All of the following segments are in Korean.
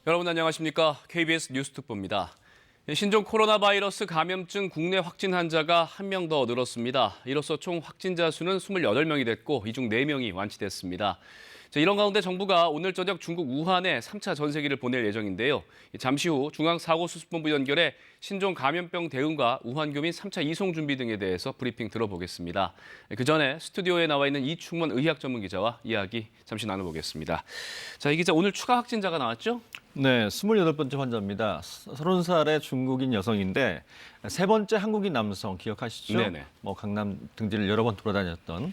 여러분 안녕하십니까? KBS 뉴스특보입니다. 신종 코로나 바이러스 감염증 국내 확진 환자가 1명 더 늘었습니다. 이로써 총 확진자 수는 28명이 됐고 이 중 4명이 완치됐습니다. 이런 가운데 정부가 오늘 저녁 중국 우한에 3차 전세기를 보낼 예정인데요. 잠시 후 중앙사고수습본부 연결해 신종 감염병 대응과 우한 교민 3차 이송 준비 등에 대해서 브리핑 들어보겠습니다. 그 전에 스튜디오에 나와 있는 이충원 의학 전문 기자와 이야기 잠시 나눠보겠습니다. 이 기자, 오늘 추가 확진자가 나왔죠? 네, 28번째 환자입니다. 30살의 중국인 여성인데 세 번째 한국인 남성 기억하시죠? 네네. 강남 등지를 여러 번 돌아다녔던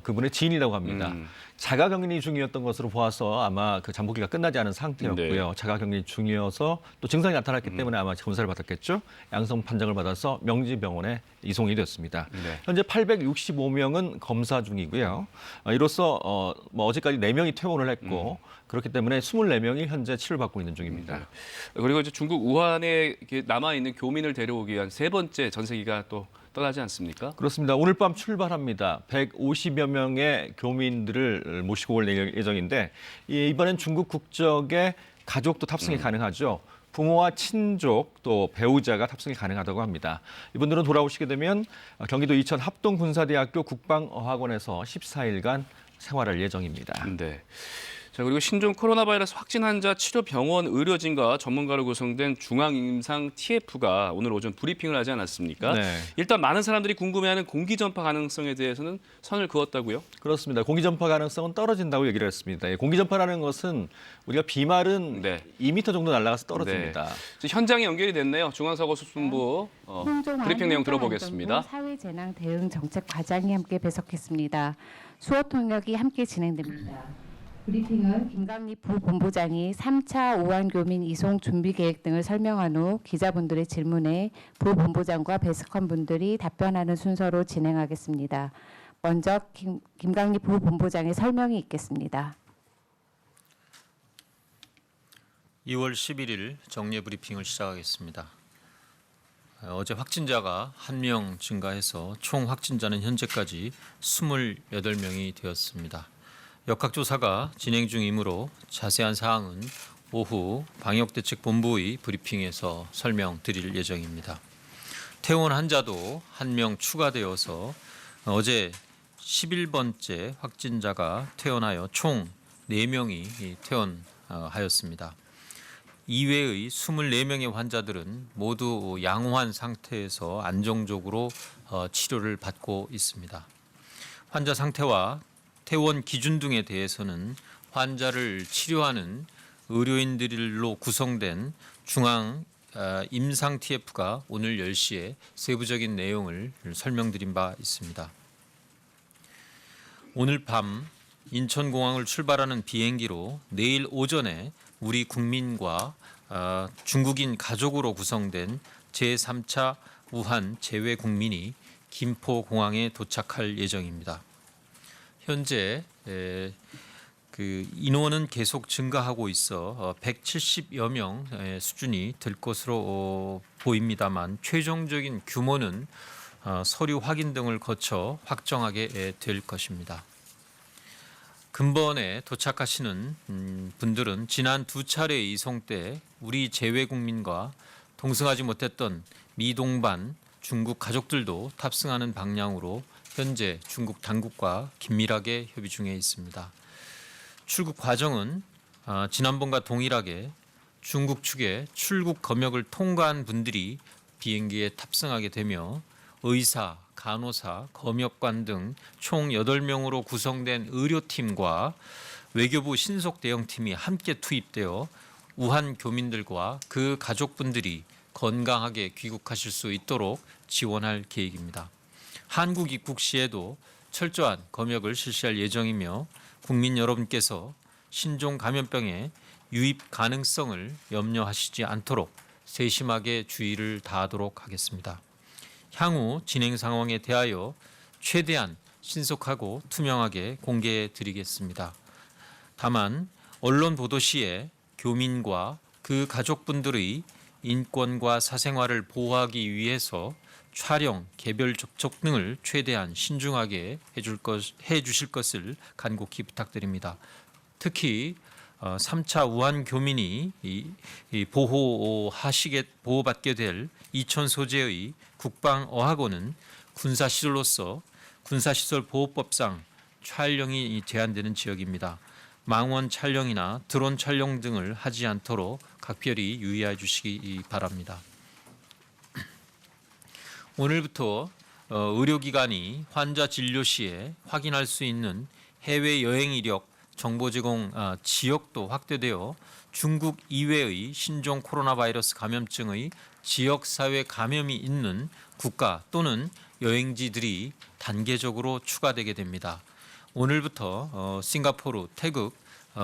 그분의 지인이라고 합니다. 자가격리 중이었던 것으로 보아서 아마 그 잠복기가 끝나지 않은 상태였고요. 네. 자가격리 중이어서 또 증상이 나타났기 때문에 아마 검사를 받았겠죠. 양성 판정을 받아서 명지병원에 이송이 됐습니다. 네. 현재 865명은 검사 중이고요. 이로써 어제까지 4명이 퇴원을 했고 그렇기 때문에 24명이 현재 치료를 받고 있는 중입니다. 그리고 이제 중국 우한에 남아있는 교민을 데려오기 위한 세 번째 전세기가 또 떠나지 않습니까? 그렇습니다. 오늘 밤 출발합니다. 150여 명의 교민들을 모시고 올 예정인데 이번엔 중국 국적의 가족도 탑승이 가능하죠. 부모와 친족 또 배우자가 탑승이 가능하다고 합니다. 이분들은 돌아오시게 되면 경기도 이천 합동군사대학교 국방어학원에서 14일간 생활할 예정입니다. 네. 그리고 신종 코로나 바이러스 확진 환자 치료 병원 의료진과 전문가로 구성된 중앙임상 TF가 오늘 오전 브리핑을 하지 않았습니까? 네. 일단 많은 사람들이 궁금해하는 공기 전파 가능성에 대해서는 선을 그었다고요? 그렇습니다. 공기 전파 가능성은 떨어진다고 얘기를 했습니다. 공기 전파라는 것은 우리가 비말은 네. 2m 정도 날아가서 떨어집니다. 네. 현장에 연결이 됐네요. 중앙사고수습본부 브리핑 내용 들어보겠습니다. 사회재난 대응 정책 과장이 함께 배석했습니다. 수어 통역이 함께 진행됩니다. 브리핑은 김강립 부본부장이 3차 우한교민 이송 준비 계획 등을 설명한 후 기자분들의 질문에 부본부장과 배석한 분들이 답변하는 순서로 진행하겠습니다. 먼저 김강립 부본부장의 설명이 있겠습니다. 2월 11일 정례 브리핑을 시작하겠습니다. 어제 확진자가 1명 증가해서 총 확진자는 현재까지 28명이 되었습니다. 역학조사가 진행 중이므로 자세한 사항은 오후 방역대책본부의 브리핑에서 설명드릴 예정입니다. 퇴원 환자도 1명 추가되어서 어제 11번째 확진자가 퇴원하여 총 4명이 퇴원하였습니다. 이외의 24명의 환자들은 모두 양호한 상태에서 안정적으로 치료를 받고 있습니다. 환자 상태와 퇴원 기준 등에 대해서는 환자를 치료하는 의료인들로 구성된 중앙 임상 TF가 오늘 10시에 세부적인 내용을 설명드린 바 있습니다. 오늘 밤 인천공항을 출발하는 비행기로 내일 오전에 우리 국민과 중국인 가족으로 구성된 제3차 우한 재외 국민이 김포공항에 도착할 예정입니다. 현재 인원은 계속 증가하고 있어 170여 명 수준이 될 것으로 보입니다만 최종적인 규모는 서류 확인 등을 거쳐 확정하게 될 것입니다. 근본에 도착하시는 분들은 지난 2차례 이송 때 우리 재외국민과 동승하지 못했던 미동반 중국 가족들도 탑승하는 방향으로 현재 중국 당국과 긴밀하게 협의 중에 있습니다. 출국 과정은 지난번과 동일하게 중국 측의 출국 검역을 통과한 분들이 비행기에 탑승하게 되며 의사, 간호사, 검역관 등 총 8명으로 구성된 의료팀과 외교부 신속대응팀이 함께 투입되어 우한 교민들과 그 가족분들이 건강하게 귀국하실 수 있도록 지원할 계획입니다. 한국 입국 시에도 철저한 검역을 실시할 예정이며 국민 여러분께서 신종 감염병의 유입 가능성을 염려하시지 않도록 세심하게 주의를 다하도록 하겠습니다. 향후 진행 상황에 대하여 최대한 신속하고 투명하게 공개해 드리겠습니다. 다만 언론 보도 시에 교민과 그 가족분들의 인권과 사생활을 보호하기 위해서 촬영, 개별 접촉 등을 최대한 신중하게 해 주실 것을 간곡히 부탁드립니다. 특히 3차 우한 교민이 보호받게 될 이천 소재의 국방어학원은 군사시설로서 군사시설보호법상 촬영이 제한되는 지역입니다. 망원 촬영이나 드론 촬영 등을 하지 않도록 각별히 유의해 주시기 바랍니다. 오늘부터 의료기관이 환자 진료 시에 확인할 수 있는 해외 여행 이력 정보 제공 지역도 확대되어 중국 이외의 신종 코로나 바이러스 감염증의 지역사회 감염이 있는 국가 또는 여행지들이 단계적으로 추가되게 됩니다. 오늘부터 싱가포르, 태국,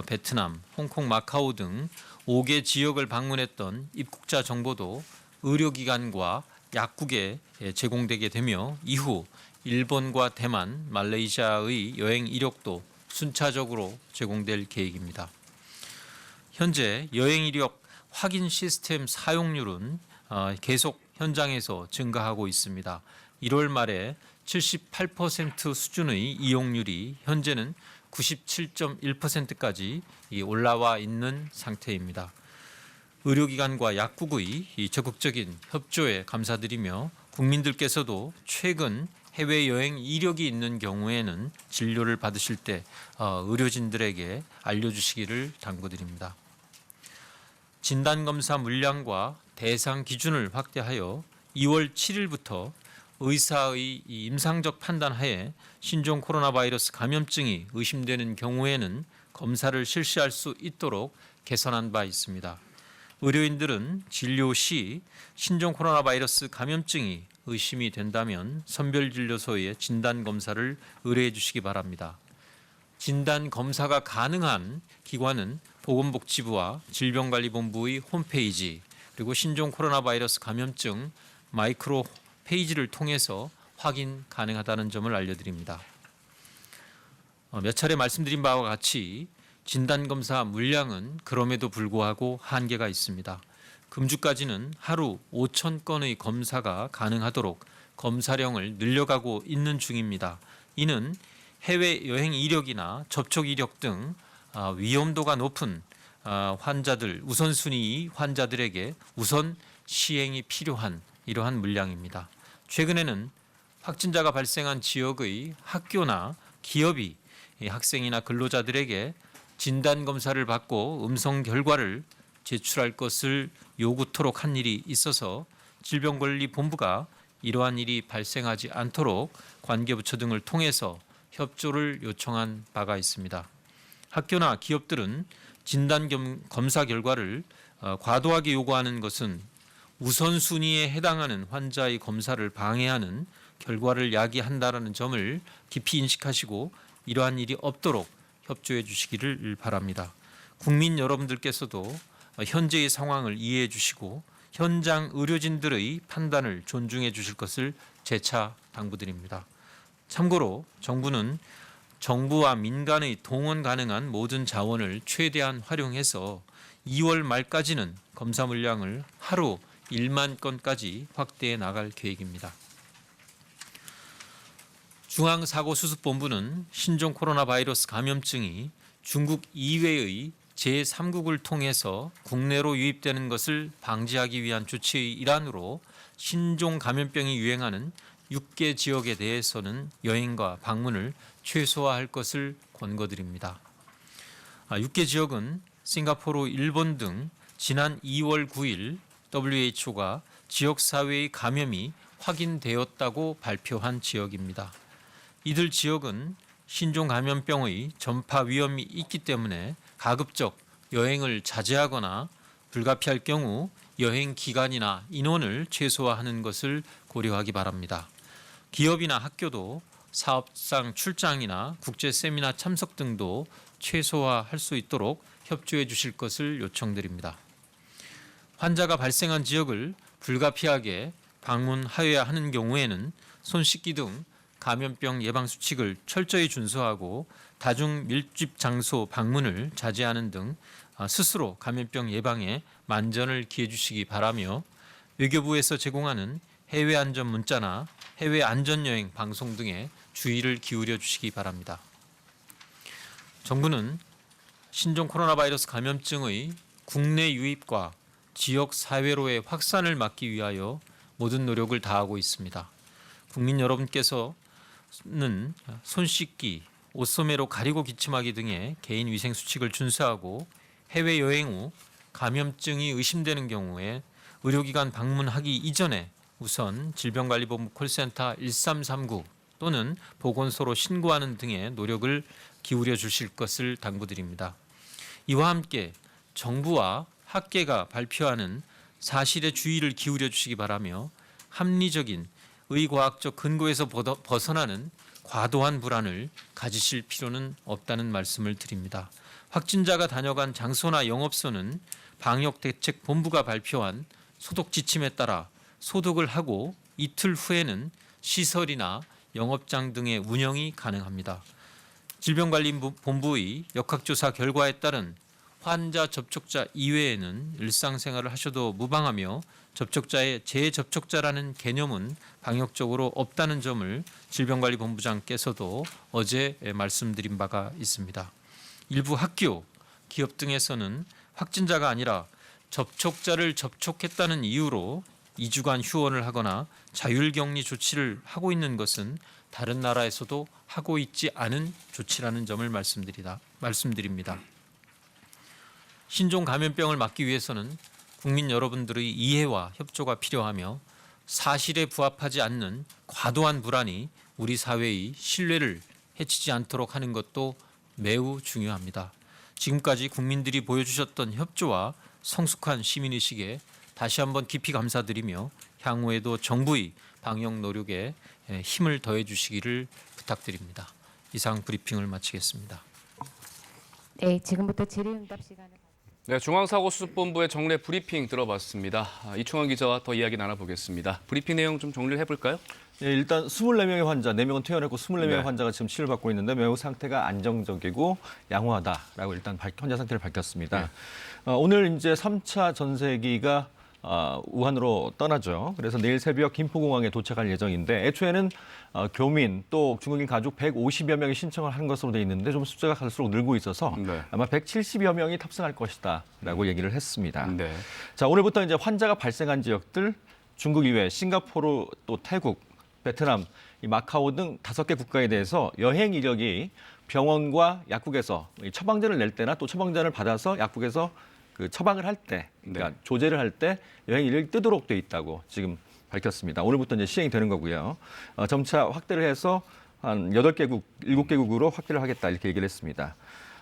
베트남, 홍콩, 마카오 등 5개 지역을 방문했던 입국자 정보도 의료기관과 약국에 제공되게 되며 이후 일본과 대만, 말레이시아의 여행 이력도 순차적으로 제공될 계획입니다. 현재 여행 이력 확인 시스템 사용률은 계속 현장에서 증가하고 있습니다. 1월 말에 78% 수준의 이용률이 현재는 97.1%까지 올라와 있는 상태입니다. 의료기관과 약국의 적극적인 협조에 감사드리며 국민들께서도 최근 해외여행 이력이 있는 경우에는 진료를 받으실 때 의료진들에게 알려주시기를 당부드립니다. 진단검사 물량과 대상 기준을 확대하여 2월 7일부터 의사의 임상적 판단하에 신종 코로나 바이러스 감염증이 의심되는 경우에는 검사를 실시할 수 있도록 개선한 바 있습니다. 의료인들은 진료 시 신종 코로나 바이러스 감염증이 의심이 된다면 선별진료소에 진단검사를 의뢰해 주시기 바랍니다. 진단검사가 가능한 기관은 보건복지부와 질병관리본부의 홈페이지 그리고 신종 코로나 바이러스 감염증 마이크로 페이지를 통해서 확인 가능하다는 점을 알려드립니다. 몇 차례 말씀드린 바와 같이 진단검사 물량은 그럼에도 불구하고 한계가 있습니다. 금주까지는 하루 5,000건의 검사가 가능하도록 검사량을 늘려가고 있는 중입니다. 이는 해외여행 이력이나 접촉 이력 등 위험도가 높은 환자들, 우선순위 환자들에게 우선 시행이 필요한 이러한 물량입니다. 최근에는 확진자가 발생한 지역의 학교나 기업이 학생이나 근로자들에게 진단검사를 받고 음성 결과를 제출할 것을 요구토록 한 일이 있어서 질병관리본부가 이러한 일이 발생하지 않도록 관계부처 등을 통해서 협조를 요청한 바가 있습니다. 학교나 기업들은 진단검사 결과를 과도하게 요구하는 것은 우선순위에 해당하는 환자의 검사를 방해하는 결과를 야기한다는 점을 깊이 인식하시고 이러한 일이 없도록 협조해 주시기를 바랍니다. 국민 여러분들께서도 현재의 상황을 이해해 주시고 현장 의료진들의 판단을 존중해 주실 것을 재차 당부드립니다. 참고로 정부는 정부와 민간의 동원 가능한 모든 자원을 최대한 활용해서 2월 말까지는 검사 물량을 하루 1만 건까지 확대해 나갈 계획입니다. 중앙사고수습본부는 신종 코로나 바이러스 감염증이 중국 이외의 제3국을 통해서 국내로 유입되는 것을 방지하기 위한 조치의 일환으로 신종 감염병이 유행하는 6개 지역에 대해서는 여행과 방문을 최소화할 것을 권고드립니다. 6개 지역은 싱가포르, 일본 등 지난 2월 9일 WHO가 지역사회의 감염이 확인되었다고 발표한 지역입니다. 이들 지역은 신종 감염병의 전파 위험이 있기 때문에 가급적 여행을 자제하거나 불가피할 경우 여행 기간이나 인원을 최소화하는 것을 고려하기 바랍니다. 기업이나 학교도 사업상 출장이나 국제 세미나 참석 등도 최소화할 수 있도록 협조해 주실 것을 요청드립니다. 환자가 발생한 지역을 불가피하게 방문하여야 하는 경우에는 손 씻기 등 감염병 예방 수칙을 철저히 준수하고 다중 밀집 장소 방문을 자제하는 등 스스로 감염병 예방에 만전을 기해 주시기 바라며 외교부에서 제공하는 해외 안전 문자나 해외 안전 여행 방송 등에 주의를 기울여 주시기 바랍니다. 정부는 신종 코로나 바이러스 감염증의 국내 유입과 지역 사회로의 확산을 막기 위하여 모든 노력을 다하고 있습니다. 국민 여러분께서는 손 씻기, 옷소매로 가리고 기침하기 등의 개인 위생 수칙을 준수하고 해외 여행 후 감염증이 의심되는 경우에 의료기관 방문하기 이전에 우선 질병관리본부 콜센터 1339 또는 보건소로 신고하는 등의 노력을 기울여 주실 것을 당부드립니다. 이와 함께 정부와 학계가 발표하는 사실에 주의를 기울여 주시기 바라며 합리적인 의과학적 근거에서 벗어나는 과도한 불안을 가지실 필요는 없다는 말씀을 드립니다. 확진자가 다녀간 장소나 영업소는 방역대책본부가 발표한 소독 지침에 따라 소독을 하고 이틀 후에는 시설이나 영업장 등의 운영이 가능합니다. 질병관리본부의 역학조사 결과에 따른 환자 접촉자 이외에는 일상생활을 하셔도 무방하며 접촉자의 재접촉자라는 개념은 방역적으로 없다는 점을 질병관리본부장께서도 어제 말씀드린 바가 있습니다. 일부 학교, 기업 등에서는 확진자가 아니라 접촉자를 접촉했다는 이유로 2주간 휴원을 하거나 자율격리 조치를 하고 있는 것은 다른 나라에서도 하고 있지 않은 조치라는 점을 말씀드립니다. 신종 감염병을 막기 위해서는 국민 여러분들의 이해와 협조가 필요하며 사실에 부합하지 않는 과도한 불안이 우리 사회의 신뢰를 해치지 않도록 하는 것도 매우 중요합니다. 지금까지 국민들이 보여주셨던 협조와 성숙한 시민의식에 다시 한번 깊이 감사드리며 향후에도 정부의 방역 노력에 힘을 더해 주시기를 부탁드립니다. 이상 브리핑을 마치겠습니다. 네, 지금부터 질의응답 시간을 네, 중앙사고수습본부의 정례 브리핑 들어봤습니다. 이충원 기자와 더 이야기 나눠보겠습니다. 브리핑 내용 좀 정리를 해볼까요? 예, 일단 24명의 환자, 4명은 퇴원했고 24명의 네. 환자가 지금 치료를 받고 있는데 매우 상태가 안정적이고 양호하다라고 일단 환자 상태를 밝혔습니다. 네. 오늘 이제 3차 전세기가 우한으로 떠나죠. 그래서 내일 새벽 김포공항에 도착할 예정인데 애초에는 교민 또 중국인 가족 150여 명이 신청을 한 것으로 돼 있는데 좀 숫자가 갈수록 늘고 있어서 네. 아마 170여 명이 탑승할 것이다라고 얘기를 했습니다. 네. 자, 오늘부터 이제 환자가 발생한 지역들 중국 이외 싱가포르 또 태국, 베트남, 이 마카오 등 5개 국가에 대해서 여행 이력이 병원과 약국에서 처방전을 낼 때나 또 처방전을 받아서 약국에서 그 처방을 할 때, 그러니까 네. 조제를 할 때 여행 이력이 뜨도록 돼 있다고 지금 밝혔습니다. 오늘부터 이제 시행이 되는 거고요. 점차 확대를 해서 한 8개국, 7개국으로 확대를 하겠다 이렇게 얘기를 했습니다.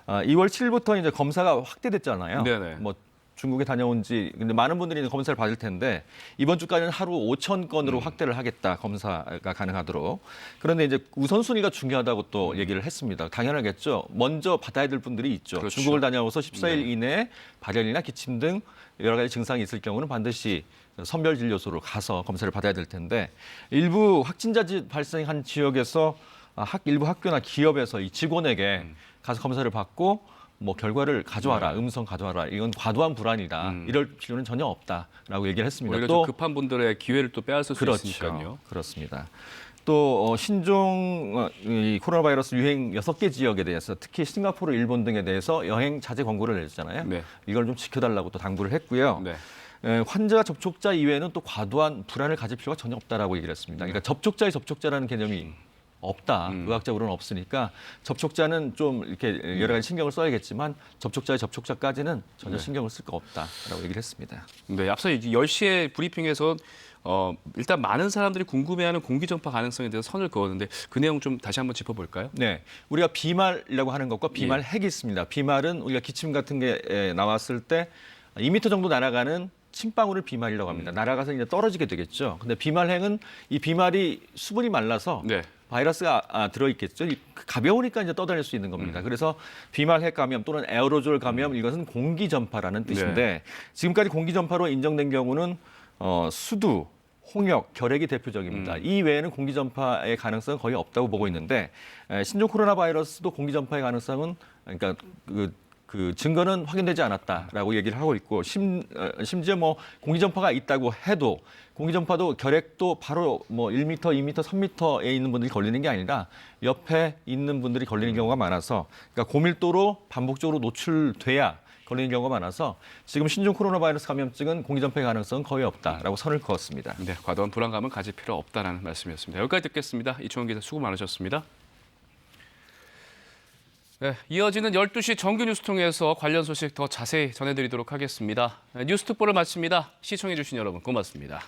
2월 7일부터 이제 검사가 확대됐잖아요. 네네. 뭐 중국에 다녀온 지 근데 많은 분들이 이제 검사를 받을 텐데 이번 주까지는 하루 5천 건으로 확대를 하겠다. 검사가 가능하도록. 그런데 이제 우선순위가 중요하다고 또 얘기를 했습니다. 당연하겠죠. 먼저 받아야 될 분들이 있죠. 그렇죠. 중국을 다녀와서 14일 네. 이내에 발열이나 기침 등 여러 가지 증상이 있을 경우는 반드시 선별진료소로 가서 검사를 받아야 될 텐데 일부 확진자 발생한 지역에서 일부 학교나 기업에서 이 직원에게 가서 검사를 받고 뭐 결과를 가져와라, 음성 가져와라. 이건 과도한 불안이다. 이럴 필요는 전혀 없다라고 얘기를 했습니다. 오히려 좀 급한 분들의 기회를 또 빼앗을 수 그렇죠. 있으니까요. 그렇습니다. 또 신종 이 코로나 바이러스 유행 6개 지역에 대해서 특히 싱가포르, 일본 등에 대해서 여행 자제 권고를 내렸잖아요. 네. 이걸 좀 지켜달라고 또 당부를 했고요. 네. 환자 접촉자 이외에는 또 과도한 불안을 가질 필요가 전혀 없다라고 얘기를 했습니다. 그러니까 접촉자의 접촉자라는 개념이 없다. 의학적으로는 없으니까 접촉자는 좀 이렇게 여러 가지 신경을 써야겠지만 접촉자의 접촉자까지는 전혀 네. 신경을 쓸 거 없다라고 얘기를 했습니다. 네, 앞서 10시에 브리핑에서 일단 많은 사람들이 궁금해하는 공기 전파 가능성에 대해서 선을 그었는데 그 내용 좀 다시 한번 짚어볼까요? 네, 우리가 비말이라고 하는 것과 비말 핵이 있습니다. 비말은 우리가 기침 같은 게 나왔을 때 2m 정도 날아가는 침방울을 비말이라고 합니다. 날아가서 이제 떨어지게 되겠죠. 근데 비말 핵은 이 비말이 수분이 말라서 네. 바이러스가 들어있겠죠. 가벼우니까 이제 떠다닐 수 있는 겁니다. 그래서 비말 핵 감염 또는 에어로졸 감염 이것은 공기 전파라는 뜻인데 지금까지 공기 전파로 인정된 경우는 수두, 홍역, 결핵이 대표적입니다. 이 외에는 공기 전파의 가능성은 거의 없다고 보고 있는데 신종 코로나 바이러스도 공기 전파의 가능성은 그러니까 그 증거는 확인되지 않았다라고 얘기를 하고 있고 심지어 뭐 공기전파가 있다고 해도 공기전파도 결핵도 바로 뭐 1m, 2m, 3m에 있는 분들이 걸리는 게 아니라 옆에 있는 분들이 걸리는 경우가 많아서 그러니까 고밀도로 반복적으로 노출돼야 걸리는 경우가 많아서 지금 신종 코로나 바이러스 감염증은 공기전파의 가능성은 거의 없다라고 선을 그었습니다. 네, 과도한 불안감은 가질 필요 없다는 말씀이었습니다. 여기까지 듣겠습니다. 이충원 기자 수고 많으셨습니다. 네, 이어지는 12시 정규 뉴스 통해서 관련 소식 더 자세히 전해드리도록 하겠습니다. 뉴스특보를 마칩니다. 시청해주신 여러분 고맙습니다.